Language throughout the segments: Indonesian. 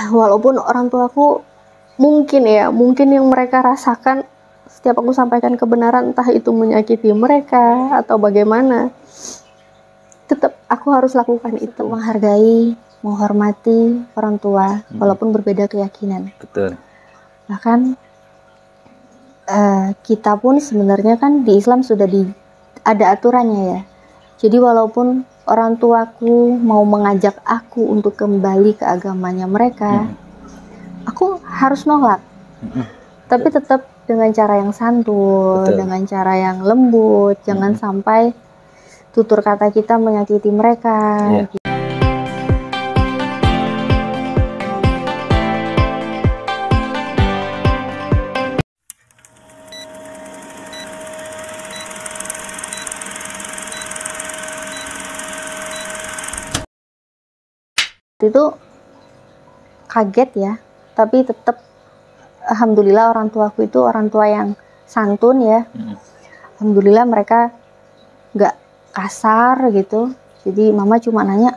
walaupun orang tuaku mungkin yang mereka rasakan setiap aku sampaikan kebenaran, entah itu menyakiti mereka atau bagaimana, tetap aku harus lakukan itu. Menghargai, menghormati orang tua walaupun berbeda keyakinan. Betul. Bahkan kita pun sebenarnya kan di Islam sudah ada aturannya ya. Jadi walaupun orang tuaku mau mengajak aku untuk kembali ke agamanya mereka, aku harus nolak. Tapi tetap dengan cara yang santun, dengan cara yang lembut, jangan sampai tutur kata kita menyakiti mereka. Itu kaget ya, tapi tetap alhamdulillah orang tuaku itu orang tua yang santun ya. Alhamdulillah mereka nggak kasar gitu. Jadi mama cuma nanya,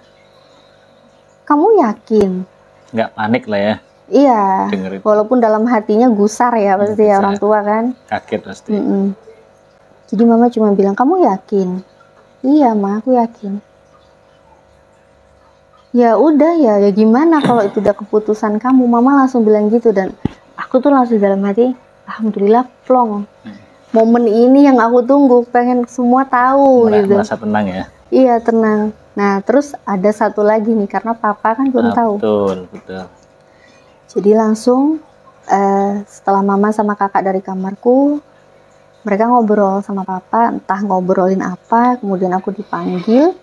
kamu yakin? Nggak panik lah ya. Iya, walaupun dalam hatinya gusar ya pasti ya, orang tua kan. Kaget pasti. Jadi mama cuma bilang, kamu yakin? Iya ma, aku yakin. Ya udah ya gimana kalau itu udah keputusan kamu. Mama langsung bilang gitu, dan aku tuh langsung dalam hati, alhamdulillah plong. Momen ini yang aku tunggu, pengen semua tahu gitu. Merasa tenang ya. Iya tenang. Nah terus ada satu lagi nih, karena papa kan belum tahu. Betul. Jadi langsung setelah mama sama kakak dari kamarku, mereka ngobrol sama papa, entah ngobrolin apa. Kemudian aku dipanggil,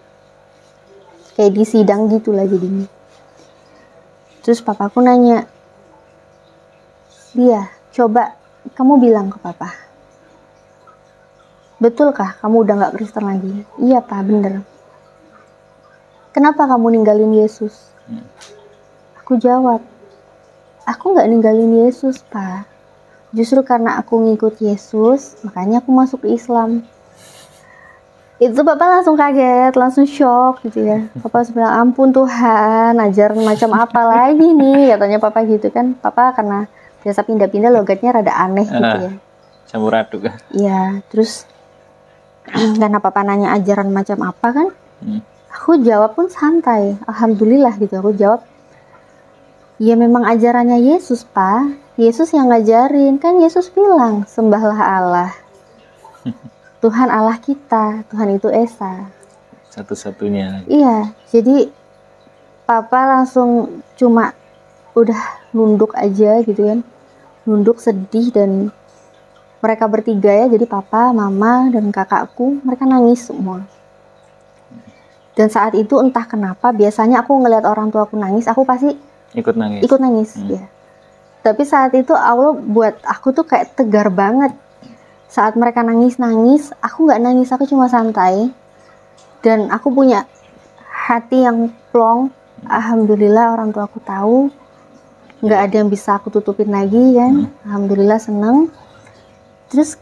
kayak di sidang gitulah jadinya. Terus papaku nanya, dia coba kamu bilang ke papa, betulkah kamu udah gak Kristen lagi? Iya pak, bener. Kenapa kamu ninggalin Yesus? Aku jawab, aku gak ninggalin Yesus pak, justru karena aku ngikut Yesus makanya aku masuk ke Islam. Itu papa langsung kaget, langsung shock gitu ya. Papa bilang, ampun Tuhan, ajaran macam apa lagi nih, katanya papa gitu kan. Papa karena biasa pindah-pindah logatnya rada aneh gitu ya. Campur aduk kan? Iya, terus karena papa nanya ajaran macam apa kan, aku jawab pun santai, alhamdulillah gitu. Aku jawab, ya memang ajarannya Yesus pak, Yesus yang ngajarin, kan Yesus bilang sembahlah Allah. Tuhan Allah kita, Tuhan itu Esa. Satu-satunya. Iya, jadi papa langsung cuma udah nunduk aja gitu kan. Nunduk sedih, dan mereka bertiga ya, jadi papa, mama, dan kakakku, mereka nangis semua. Dan saat itu entah kenapa, biasanya aku ngelihat orang tua aku nangis, aku pasti ikut nangis. Ya. Tapi saat itu Allah buat aku tuh kayak tegar banget. Saat mereka nangis, aku nggak nangis, aku cuma santai. Dan aku punya hati yang plong. Alhamdulillah orang tua aku tahu. Nggak ada yang bisa aku tutupin lagi kan. Alhamdulillah seneng. Terus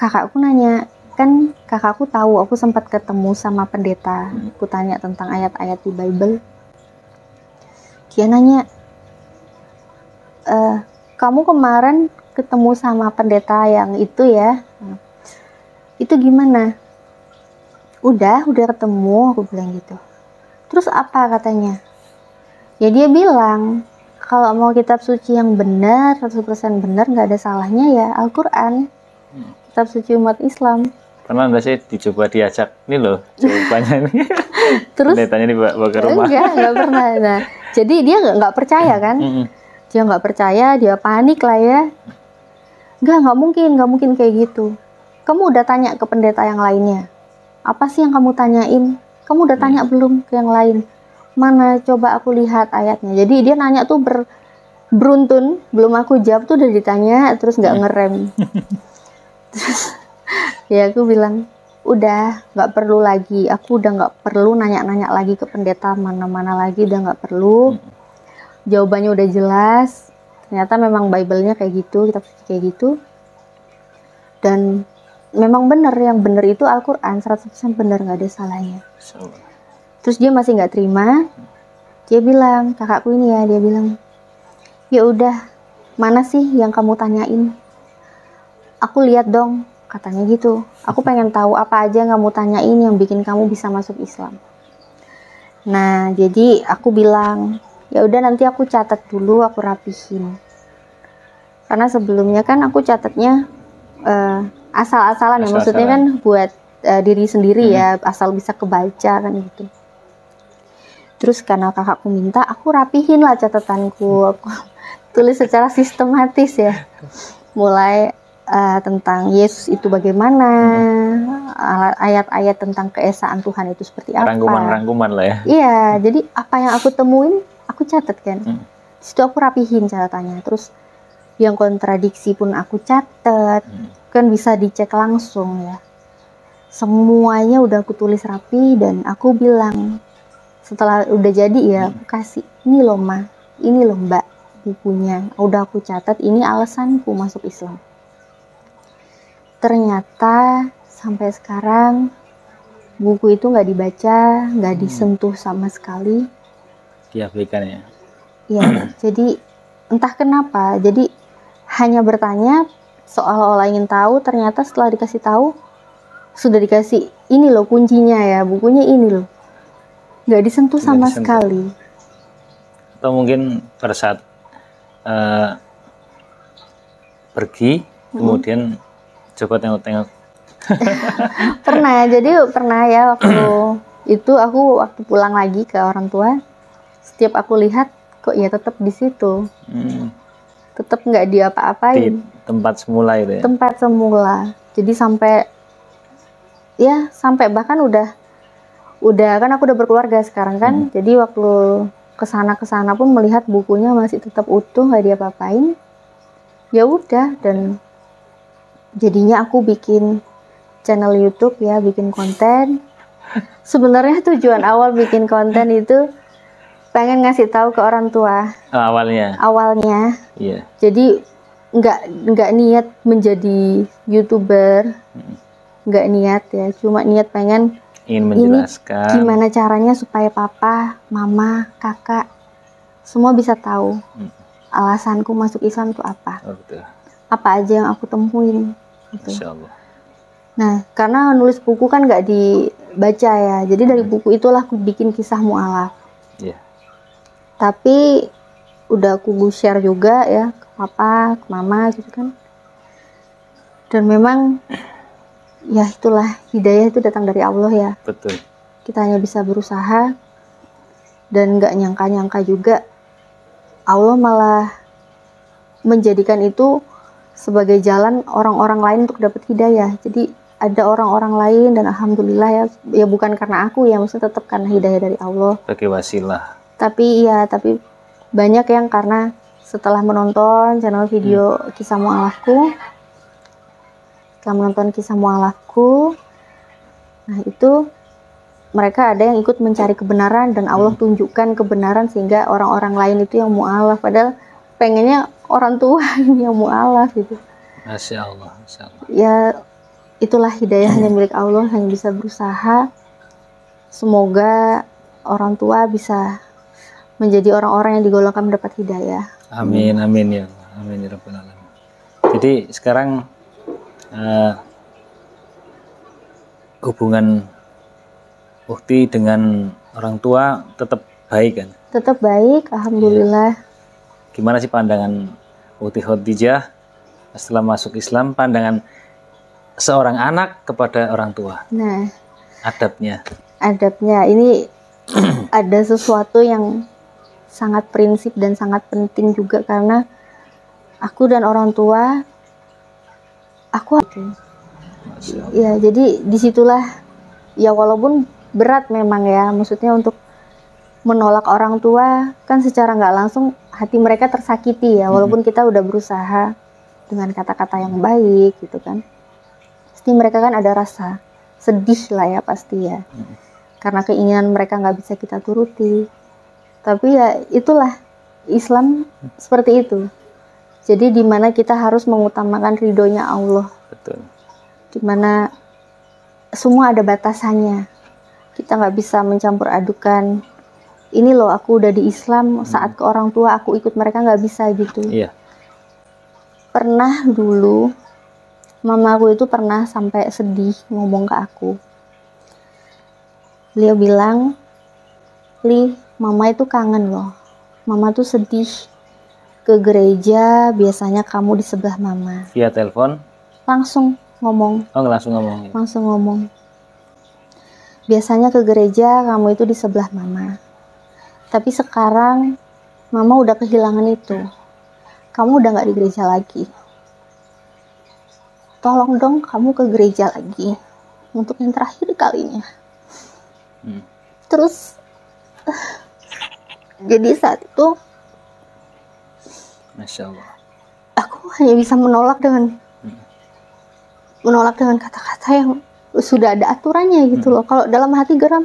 kakakku nanya, kan kakakku tahu aku sempat ketemu sama pendeta. Aku tanya tentang ayat-ayat di Bible. Dia nanya, kamu kemarin ketemu sama pendeta yang itu ya, itu gimana? Udah ketemu, aku bilang gitu. Terus apa katanya? Ya dia bilang, kalau mau kitab suci yang benar, 100% benar, nggak ada salahnya ya Al-Quran, kitab suci umat Islam. Pernah nggak sih dicoba diajak, ini loh jawabannya nih. Terus pendetanya dibawa ke rumah. Enggak pernah. Nah, jadi dia nggak percaya kan? Dia nggak percaya, dia panik lah ya. Nggak mungkin kayak gitu. Kamu udah tanya ke pendeta yang lainnya? Apa sih yang kamu tanyain? Kamu udah tanya belum ke yang lain? Mana coba aku lihat ayatnya. Jadi dia nanya tuh beruntun, belum aku jawab tuh udah ditanya, terus nggak ngerem. Terus ya aku bilang, udah nggak perlu lagi. Aku udah nggak perlu nanya-nanya lagi ke pendeta mana-mana lagi, udah nggak perlu. Jawabannya udah jelas. Ternyata memang Bible-nya kayak gitu, kitab suci kayak gitu. Dan memang benar, yang benar itu Al-Quran, 100% benar, nggak ada salahnya. Terus dia masih nggak terima. Dia bilang, kakakku ini ya, dia bilang, Ya udah, mana sih yang kamu tanyain? Aku lihat dong, katanya gitu. Aku pengen tahu apa aja yang kamu tanyain yang bikin kamu bisa masuk Islam. Nah, jadi aku bilang, ya udah nanti aku catat dulu, aku rapihin. Karena sebelumnya kan aku catatnya asal-asalan ya, maksudnya kan buat diri sendiri ya, asal bisa kebaca kan gitu. Terus karena kakakku minta, aku rapihin lah catatanku, aku tulis secara sistematis ya, mulai tentang Yesus itu bagaimana, ayat-ayat tentang keesaan Tuhan itu seperti apa. Rangkuman-rangkuman lah ya. Iya, jadi apa yang aku temuin, aku catat kan. Di situ aku rapihin catatannya. Terus yang kontradiksi pun aku catat, kan bisa dicek langsung ya. Semuanya udah aku tulis rapi dan aku bilang, setelah udah jadi ya, aku kasih, ini loh Ma, ini loh Mbak bukunya, udah aku catat, ini alasanku masuk Islam. Ternyata sampai sekarang buku itu nggak dibaca, nggak disentuh sama sekali. Diabaikan ya? Iya, jadi entah kenapa, jadi hanya bertanya seolah-olah ingin tahu, ternyata setelah dikasih tahu, sudah dikasih, ini loh kuncinya ya, bukunya ini loh. Nggak disentuh sama sekali. Atau mungkin pada saat pergi, kemudian coba tengok-tengok. Pernah ya waktu itu aku waktu pulang lagi ke orang tua, setiap aku lihat kok ya tetap di situ, tetap nggak diapa-apain. Di tempat semula itu ya? Tempat semula. Jadi sampai bahkan udah kan aku udah berkeluarga sekarang kan, jadi waktu kesana pun melihat bukunya masih tetap utuh, nggak diapa-apain. Ya udah, dan jadinya aku bikin channel YouTube ya, bikin konten. Sebenarnya tujuan awal bikin konten itu pengen ngasih tahu ke orang tua. Awalnya. Iya. Jadi nggak niat menjadi YouTuber, nggak niat ya, cuma niat pengen ingin menjelaskan gimana caranya supaya papa, mama, kakak semua bisa tahu alasanku masuk Islam itu apa. Betul. Apa aja yang aku temuin gitu. Masya Allah. Nah, karena nulis buku kan nggak dibaca ya, jadi dari buku itulah aku bikin kisah mu'alaf. Yeah. Tapi udah aku share juga ya ke papa, ke mama gitu kan. Dan memang ya itulah, hidayah itu datang dari Allah ya. Betul. Kita hanya bisa berusaha dan nggak nyangka-nyangka juga Allah malah menjadikan itu sebagai jalan orang-orang lain untuk dapat hidayah. Jadi ada orang-orang lain dan alhamdulillah ya bukan karena aku ya, maksudnya tetap karena hidayah dari Allah. Sebagai wasilah. Tapi banyak yang karena setelah menonton channel video kisah mu'alafku, nah itu mereka ada yang ikut mencari kebenaran dan Allah tunjukkan kebenaran sehingga orang-orang lain itu yang mu'alaf, padahal pengennya orang tua yang mu'alaf gitu. Masya Allah, Masya Allah. Ya itulah hidayahnya milik Allah, hanya bisa berusaha. Semoga orang tua bisa menjadi orang-orang yang digolongkan mendapat hidayah. Amin, amin ya Allah. Amin ya Rabbal Alamin. Jadi sekarang hubungan Ukti dengan orang tua tetap baik kan? Tetap baik, alhamdulillah. Gimana sih pandangan Ukti Khadijah setelah masuk Islam, pandangan seorang anak kepada orang tua? Nah, adabnya ini ada sesuatu yang sangat prinsip dan sangat penting juga, karena aku dan orang tua ya, jadi disitulah ya, walaupun berat memang ya, maksudnya untuk menolak orang tua kan secara nggak langsung hati mereka tersakiti ya, walaupun kita udah berusaha dengan kata-kata yang baik gitu kan, pasti mereka kan ada rasa sedih lah ya pasti ya, karena keinginan mereka nggak bisa kita turuti. Tapi ya itulah Islam seperti itu. Jadi dimana kita harus mengutamakan ridhonya Allah. Betul. Dimana semua ada batasannya. Kita nggak bisa mencampur adukan ini loh aku udah di Islam, saat ke orang tua aku ikut mereka nggak bisa gitu. Iya. Pernah dulu mama aku itu pernah sampai sedih ngomong ke aku. Beliau bilang, Li, mama itu kangen loh. Mama tuh sedih ke gereja, biasanya kamu di sebelah mama. Via telepon? Langsung ngomong. Oh, langsung ngomong. Langsung ngomong. Biasanya ke gereja kamu itu di sebelah mama. Tapi sekarang mama udah kehilangan itu. Kamu udah gak di gereja lagi. Tolong dong kamu ke gereja lagi. Untuk yang terakhir kalinya. Terus jadi saat itu Masya Allah, aku hanya bisa menolak dengan kata-kata yang sudah ada aturannya gitu loh. Kalau dalam hati geram,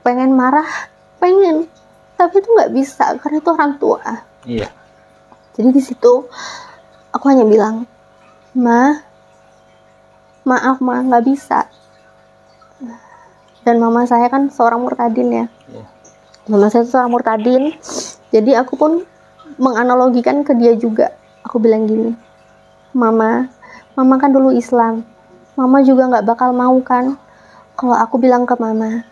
pengen marah, pengen, tapi itu nggak bisa karena itu orang tua. iya. Jadi di situ aku hanya bilang, maaf nggak bisa. Dan mama saya kan seorang murtadin ya. Iya. Mama saya seorang murtadin, jadi aku pun menganalogikan ke dia juga. Aku bilang gini, Mama kan dulu Islam. Mama juga nggak bakal mau kan kalau aku bilang ke Mama,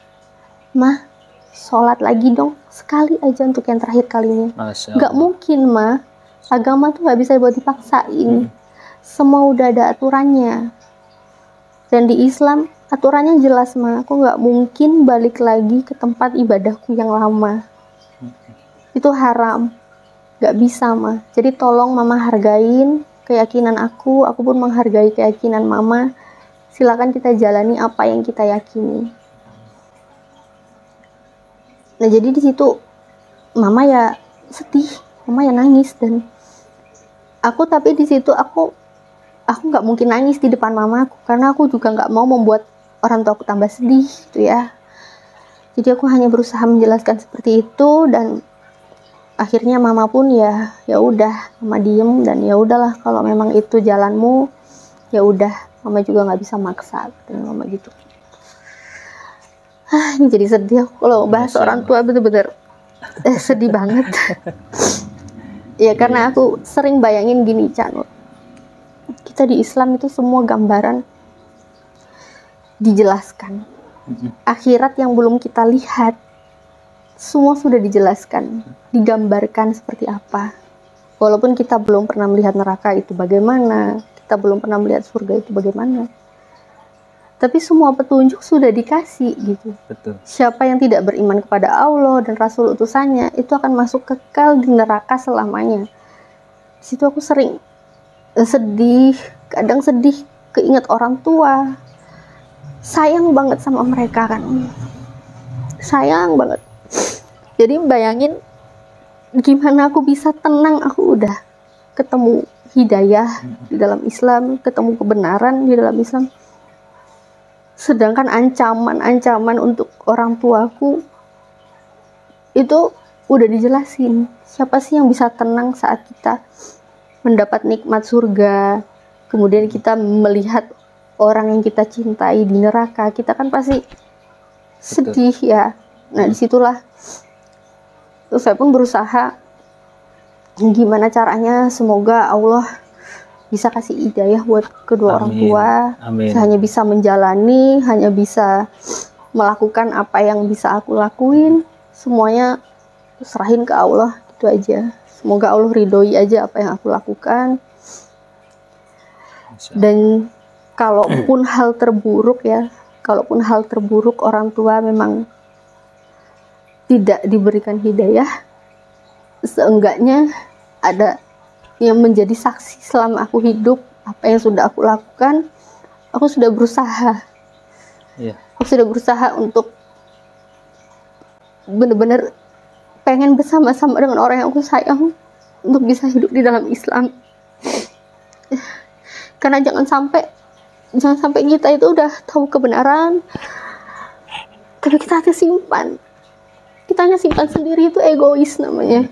sholat lagi dong, sekali aja untuk yang terakhir kalinya. Nggak mungkin, agama tuh nggak bisa buat dipaksain. Semua udah ada aturannya. Dan di Islam aturannya jelas, aku nggak mungkin balik lagi ke tempat ibadahku yang lama. Itu haram, nggak bisa, Jadi tolong Mama hargain keyakinan aku pun menghargai keyakinan Mama. Silakan kita jalani apa yang kita yakini. Nah jadi di situ Mama ya sedih, Mama ya nangis, dan tapi di situ aku nggak mungkin nangis di depan Mama aku, karena aku juga nggak mau membuat orang tua aku tambah sedih gitu ya. Jadi aku hanya berusaha menjelaskan seperti itu, dan akhirnya Mama pun ya udah, Mama diem, dan ya udahlah kalau memang itu jalanmu, ya udah, Mama juga nggak bisa maksa, dan Mama gitu. Ini jadi sedih kalau bahas orang tua, bener-bener sedih banget. Ya karena aku sering bayangin gini, Chan, kita di Islam itu semua gambaran dijelaskan. Akhirat yang belum kita lihat semua sudah dijelaskan, digambarkan seperti apa. Walaupun kita belum pernah melihat neraka itu bagaimana, kita belum pernah melihat surga itu bagaimana, tapi semua petunjuk sudah dikasih gitu. Betul. Siapa yang tidak beriman kepada Allah dan Rasul utusannya itu akan masuk kekal di neraka selamanya. Di situ aku sering sedih, kadang sedih keinget orang tua. Sayang banget sama mereka kan, sayang banget. Jadi bayangin gimana aku bisa tenang, aku udah ketemu hidayah di dalam Islam, ketemu kebenaran di dalam Islam. Sedangkan ancaman untuk orang tuaku itu udah dijelasin. Siapa sih yang bisa tenang saat kita mendapat nikmat surga, kemudian kita melihat orang yang kita cintai di neraka, kita kan pasti sedih ya. Nah disitulah terus saya pun berusaha gimana caranya semoga Allah bisa kasih hidayah buat kedua orang tua. Amin. Saya hanya bisa menjalani, hanya bisa melakukan apa yang bisa aku lakuin, semuanya serahin ke Allah, gitu aja. Semoga Allah ridhoi aja apa yang aku lakukan. Dan kalaupun hal terburuk orang tua memang tidak diberikan hidayah, seenggaknya ada yang menjadi saksi selama aku hidup, apa yang sudah aku lakukan, aku sudah berusaha. Aku sudah berusaha untuk benar-benar pengen bersama-sama dengan orang yang aku sayang, untuk bisa hidup di dalam Islam. Karena jangan sampai kita itu udah tahu kebenaran, tapi kita hanya simpan. Kita hanya simpan sendiri, itu egois namanya.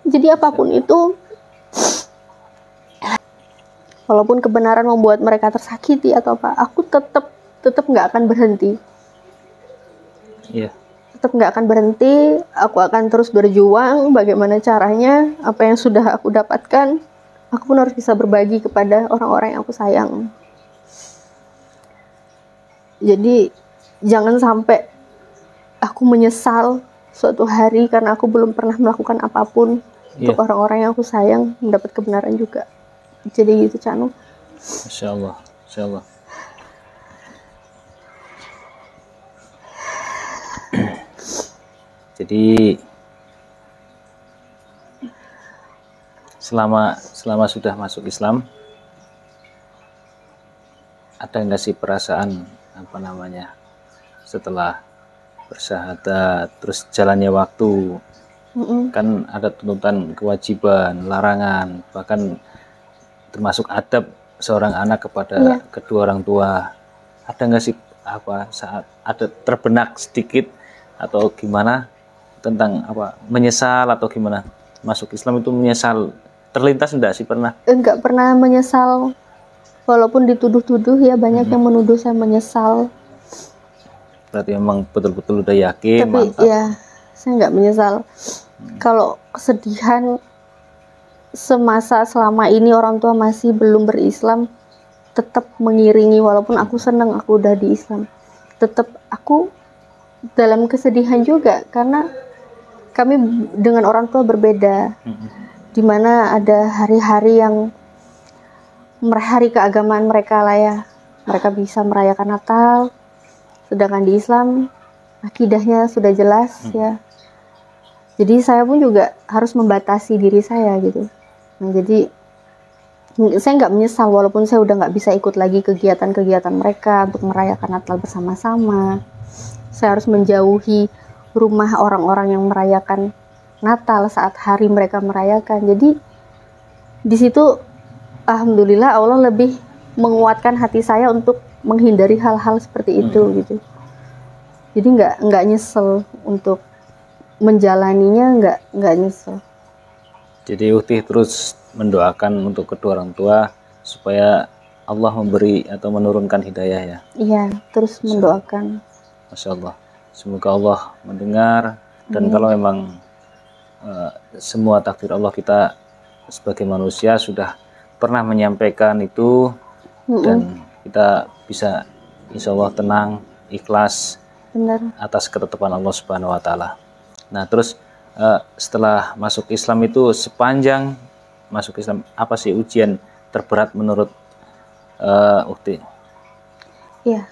Jadi apapun itu, walaupun kebenaran membuat mereka tersakiti atau apa, aku tetap nggak akan berhenti. tetap nggak akan berhenti, aku akan terus berjuang bagaimana caranya, apa yang sudah aku dapatkan, aku pun harus bisa berbagi kepada orang-orang yang aku sayang. Jadi jangan sampai aku menyesal suatu hari karena aku belum pernah melakukan apapun untuk orang-orang yang aku sayang mendapat kebenaran juga. Jadi gitu, Canu. Masya Allah, Masya Allah. Jadi selama sudah masuk Islam, ada nggak sih perasaan apa namanya setelah bersyahadat, terus jalannya waktu, kan ada tuntutan kewajiban, larangan, bahkan termasuk adab seorang anak kepada kedua orang tua. Ada nggak sih apa saat ada terbenak sedikit atau gimana tentang apa menyesal atau gimana masuk Islam itu menyesal, terlintas enggak sih pernah? Enggak pernah menyesal, walaupun dituduh-tuduh ya banyak yang menuduh saya menyesal. Berarti memang betul-betul udah yakin. Tapi mantap. Ya saya nggak menyesal. Kalau kesedihan semasa selama ini orang tua masih belum berislam tetap mengiringi, walaupun aku senang aku udah di Islam, tetap aku dalam kesedihan juga karena kami dengan orang tua berbeda, dimana ada hari-hari yang hari keagamaan mereka lah ya, mereka bisa merayakan Natal, sedangkan di Islam akidahnya sudah jelas ya. Jadi saya pun juga harus membatasi diri saya gitu. Nah, jadi saya nggak menyesal walaupun saya udah nggak bisa ikut lagi kegiatan-kegiatan mereka untuk merayakan Natal bersama-sama. Saya harus menjauhi rumah orang-orang yang merayakan Natal saat hari mereka merayakan. Jadi di situ alhamdulillah Allah lebih menguatkan hati saya untuk menghindari hal-hal seperti itu gitu. Jadi nggak nyesel untuk menjalaninya, nggak nyesel. Jadi Ukti terus mendoakan untuk kedua orang tua supaya Allah memberi atau menurunkan hidayah ya. Iya, terus mendoakan. Masya Allah. Semoga Allah mendengar dan kalau memang semua takdir Allah, kita sebagai manusia sudah pernah menyampaikan itu dan kita bisa insya Allah tenang, ikhlas. Benar. Atas ketetapan Allah Subhanahu Wa Taala. Nah terus setelah masuk Islam itu, sepanjang masuk Islam apa sih ujian terberat menurut Ukti? Ya,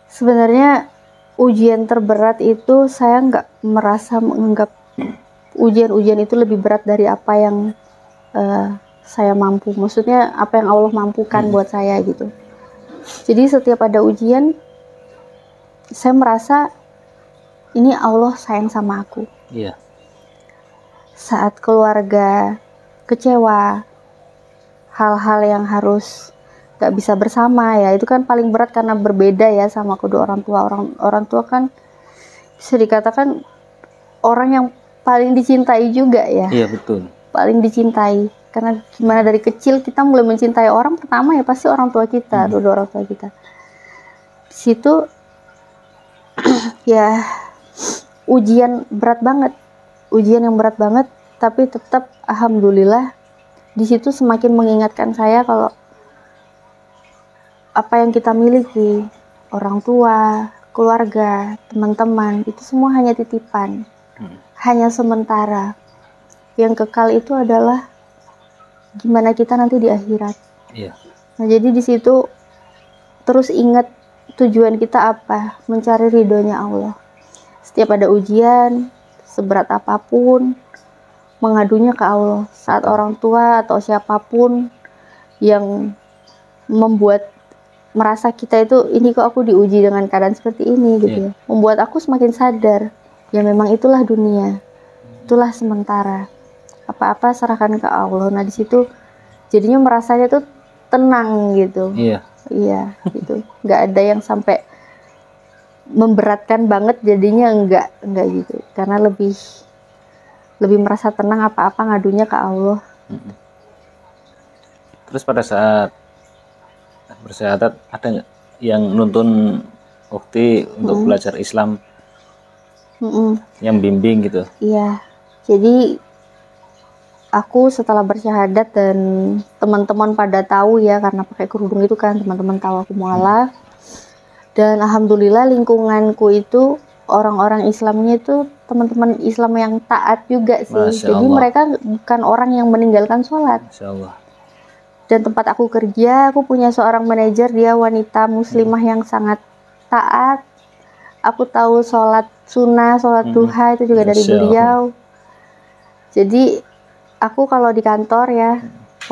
sebenarnya ujian terberat itu saya nggak merasa menganggap ujian-ujian itu lebih berat dari apa yang saya mampu. Maksudnya apa yang Allah mampukan buat saya gitu. Jadi setiap ada ujian, saya merasa ini Allah sayang sama aku. Iya. Saat keluarga kecewa, hal-hal yang harus gak bisa bersama ya, itu kan paling berat karena berbeda ya sama kedua orang tua. Orang tua kan bisa dikatakan orang yang paling dicintai juga ya. Iya betul. Paling dicintai karena gimana dari kecil kita mulai mencintai orang, pertama ya pasti orang tua kita, kedua orang tua kita. Di situ ya ujian berat banget, ujian yang berat banget, tapi tetap alhamdulillah di situ semakin mengingatkan saya kalau apa yang kita miliki, orang tua, keluarga, teman-teman, itu semua hanya titipan, hanya sementara. Yang kekal itu adalah gimana kita nanti di akhirat. Iya. Nah jadi di situ terus ingat tujuan kita apa, mencari ridhonya Allah. Setiap ada ujian, seberat apapun, mengadunya ke Allah. Saat orang tua atau siapapun yang membuat merasa kita itu, ini kok aku diuji dengan keadaan seperti ini gitu ya, membuat aku semakin sadar, ya memang itulah dunia, itulah sementara. Apa-apa serahkan ke Allah. Nah di situ jadinya merasanya tuh tenang gitu. Iya gitu. Nggak ada yang sampai memberatkan banget, jadinya enggak gitu. Karena lebih merasa tenang, apa-apa ngadunya ke Allah. Terus pada saat bersyahadat ada nggak yang nuntun Ukti untuk belajar Islam yang bimbing gitu. Iya, jadi aku setelah bersyahadat dan teman-teman pada tahu ya, karena pakai kerudung itu kan, teman-teman tahu aku mualaf. Dan alhamdulillah lingkunganku itu orang-orang Islamnya itu teman-teman Islam yang taat juga sih. Masya Jadi Allah. mereka bukan orang yang meninggalkan sholat. Masya Allah. Dan tempat aku kerja, aku punya seorang manajer, dia wanita muslimah yang sangat taat. Aku tahu sholat sunnah, sholat duha itu juga dari Masya Allah. beliau. Jadi aku kalau di kantor ya,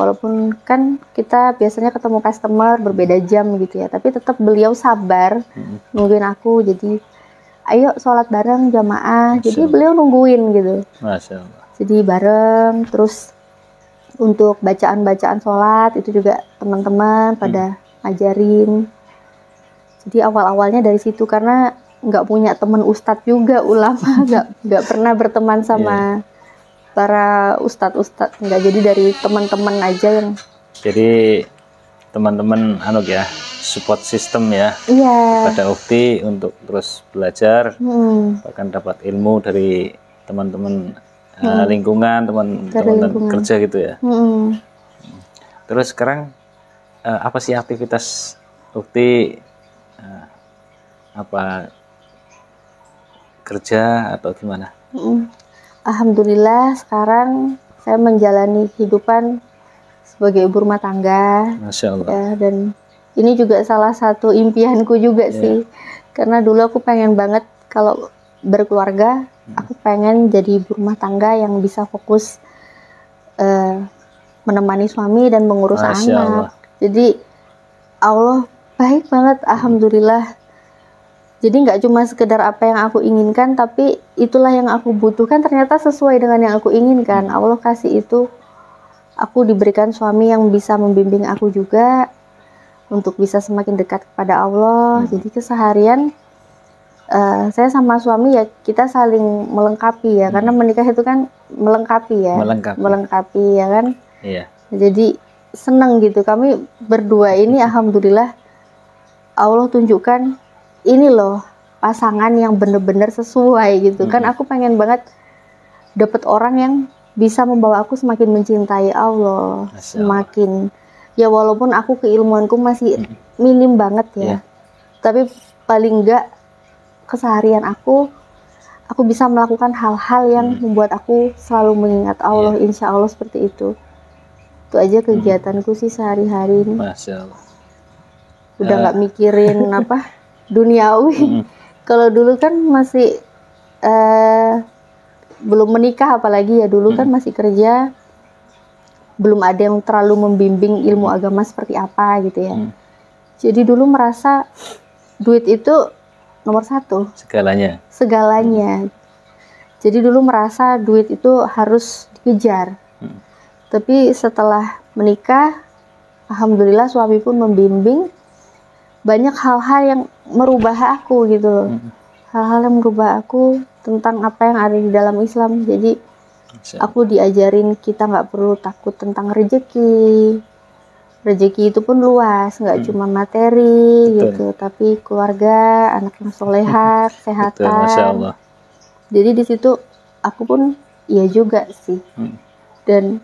walaupun kan kita biasanya ketemu customer berbeda jam gitu ya, tapi tetap beliau sabar nungguin aku. Jadi ayo sholat bareng jamaah. Masya Jadi Allah. beliau nungguin gitu. Masya Allah. Jadi bareng. Terus untuk bacaan-bacaan sholat itu juga teman-teman pada ngajarin. Jadi awal-awalnya dari situ, karena nggak punya teman ustadz juga, ulama, nggak pernah berteman sama para ustadz, nggak, jadi dari teman-teman aja yang. Jadi teman-teman ya, support system ya, pada Ukti untuk terus belajar, bahkan dapat ilmu dari teman-teman lingkungan, teman-teman kerja gitu ya. Terus sekarang apa sih aktivitas Ukti, apa kerja atau gimana? Alhamdulillah sekarang saya menjalani kehidupan sebagai ibu rumah tangga. Masya Allah. Ya, dan ini juga salah satu impianku juga sih. Karena dulu aku pengen banget kalau berkeluarga, aku pengen jadi ibu rumah tangga yang bisa fokus menemani suami dan mengurus Masya anak. Allah. Jadi Allah baik banget, alhamdulillah. Jadi nggak cuma sekedar apa yang aku inginkan, tapi itulah yang aku butuhkan, ternyata sesuai dengan yang aku inginkan. Allah kasih itu, aku diberikan suami yang bisa membimbing aku juga untuk bisa semakin dekat kepada Allah. Jadi keseharian saya sama suami ya, kita saling melengkapi ya, karena menikah itu kan melengkapi ya, melengkapi ya kan. Iya. Jadi seneng gitu, kami berdua ini alhamdulillah Allah tunjukkan ini loh pasangan yang bener-bener sesuai gitu. Kan aku pengen banget dapet orang yang bisa membawa aku semakin mencintai Allah, semakin ya, walaupun aku keilmuanku masih minim banget ya, tapi paling enggak keseharian aku bisa melakukan hal-hal yang membuat aku selalu mengingat Allah. Insya Allah seperti itu. Itu aja kegiatanku sih sehari-hari ini. Masya Allah. Udah nggak mikirin apa duniawi. Kalau dulu kan masih belum menikah, apalagi ya dulu kan masih kerja, belum ada yang terlalu membimbing ilmu agama seperti apa gitu ya. Jadi dulu merasa duit itu nomor satu, segalanya. Jadi dulu merasa duit itu harus dikejar. Tapi setelah menikah, alhamdulillah suami pun membimbing. Banyak hal-hal yang merubah aku gitu loh. Hal-hal yang merubah aku tentang apa yang ada di dalam Islam. Jadi aku diajarin kita nggak perlu takut tentang rezeki. Rezeki itu pun luas, nggak cuma materi gitu, tapi keluarga, anak yang soleha, kesehatan. Masya Allah. Jadi di situ aku pun iya juga sih. Dan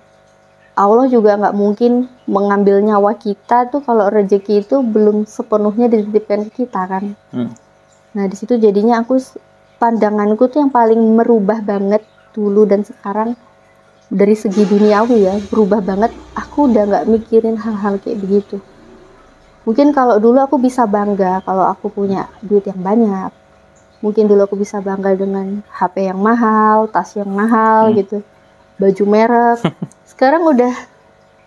Allah juga nggak mungkin mengambil nyawa kita tuh kalau rezeki itu belum sepenuhnya dititipkan ke kita kan. Nah di situ jadinya pandanganku tuh yang paling merubah banget dulu dan sekarang dari segi duniawi ya, berubah banget. Aku udah nggak mikirin hal-hal kayak begitu. Mungkin kalau dulu aku bisa bangga kalau aku punya duit yang banyak. Mungkin dulu aku bisa bangga dengan HP yang mahal, tas yang mahal gitu, baju merek. Sekarang udah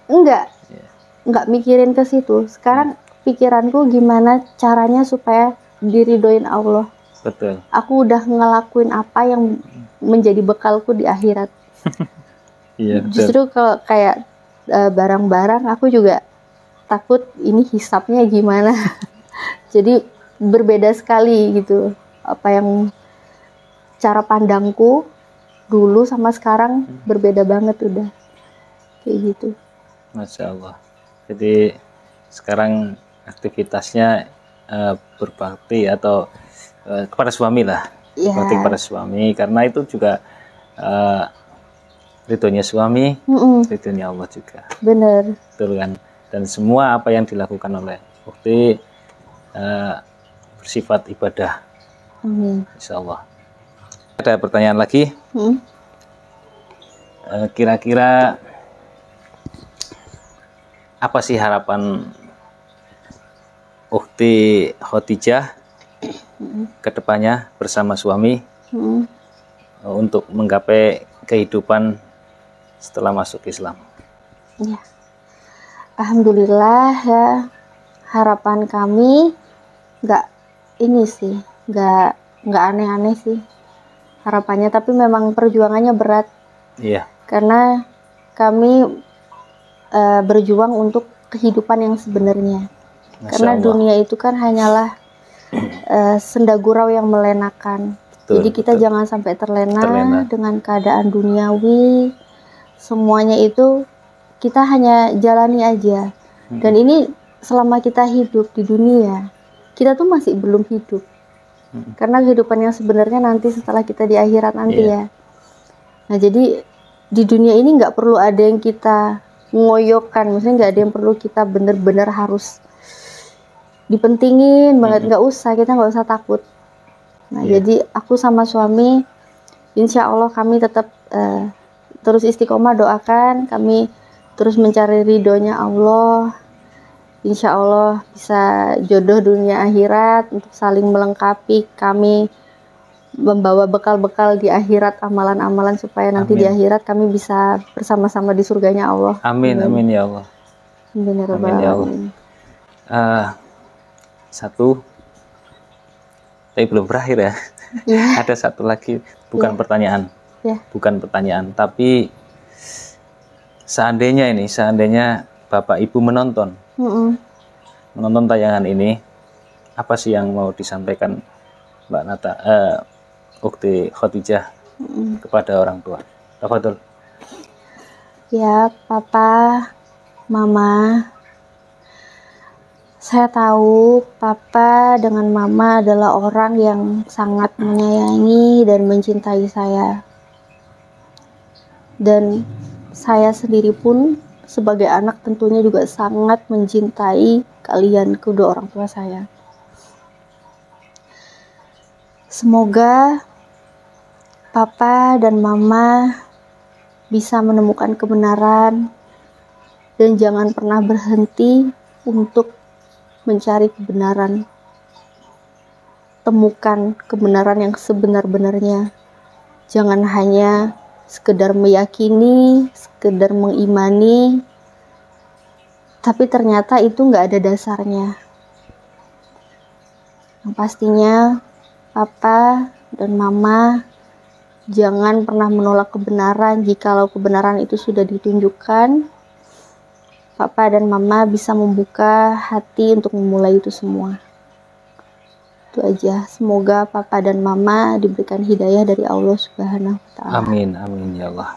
enggak mikirin ke situ. Sekarang pikiranku gimana caranya supaya diridoin Allah. Betul. Aku udah ngelakuin apa yang menjadi bekalku di akhirat. Iya, justru kalau kayak barang-barang aku juga takut ini hisapnya gimana. Jadi berbeda sekali gitu. Apa yang cara pandangku dulu sama sekarang berbeda banget udah. Kayak gitu. Masya Allah. Jadi sekarang aktivitasnya berbakti atau kepada suami lah. berbakti pada suami, karena itu juga ridhonya suami, ridhonya Allah juga. Bener. Betul kan? Dan semua apa yang dilakukan oleh Ukti bersifat ibadah. Insya Allah. Ada pertanyaan lagi? Kira-kira apa sih harapan Ukti Khadijah ke depannya bersama suami untuk menggapai kehidupan setelah masuk Islam? Ya. Alhamdulillah ya, harapan kami nggak aneh-aneh sih harapannya, tapi memang perjuangannya berat. Iya. Karena kami berjuang untuk kehidupan yang sebenarnya. Karena dunia itu kan hanyalah senda gurau yang melenakan. Jadi kita jangan sampai terlena dengan keadaan duniawi. Semuanya itu kita hanya jalani aja. Dan ini selama kita hidup di dunia, kita tuh masih belum hidup. Karena kehidupan yang sebenarnya nanti setelah kita di akhirat nanti ya. Nah jadi di dunia ini nggak perlu ada yang kita ngoyokkan, maksudnya nggak ada yang perlu kita bener-bener harus dipentingin banget, nggak usah, kita nggak usah takut. Nah jadi aku sama suami, insya Allah kami tetap terus istiqomah, doakan kami terus mencari ridhonya Allah. Insya Allah bisa jodoh dunia akhirat untuk saling melengkapi, kami membawa bekal-bekal di akhirat, amalan-amalan supaya nanti di akhirat kami bisa bersama-sama di surganya Allah. Amin, amin ya Allah. Amin ya Rabbal alamin. Satu, tapi belum berakhir ya. Ada satu lagi, bukan pertanyaan, bukan pertanyaan, tapi seandainya Bapak Ibu menonton tayangan ini, apa sih yang mau disampaikan Mbak Nata, Ukti Khadijah kepada orang tua? Tafadhol. Ya, Papa, Mama, saya tahu Papa dengan Mama adalah orang yang sangat menyayangi dan mencintai saya. Dan saya sendiri pun sebagai anak tentunya juga sangat mencintai kalian, kedua orang tua saya. Semoga Papa dan Mama bisa menemukan kebenaran dan jangan pernah berhenti untuk mencari kebenaran. Temukan kebenaran yang sebenar-benarnya. Jangan hanya sekedar meyakini, sekedar mengimani, tapi ternyata itu nggak ada dasarnya. Yang pastinya Papa dan Mama jangan pernah menolak kebenaran. Jikalau kebenaran itu sudah ditunjukkan, Papa dan Mama bisa membuka hati untuk memulai itu semua. Itu aja. Semoga Papa dan Mama diberikan hidayah dari Allah Subhanahu wa Ta'ala. Amin, amin ya Allah.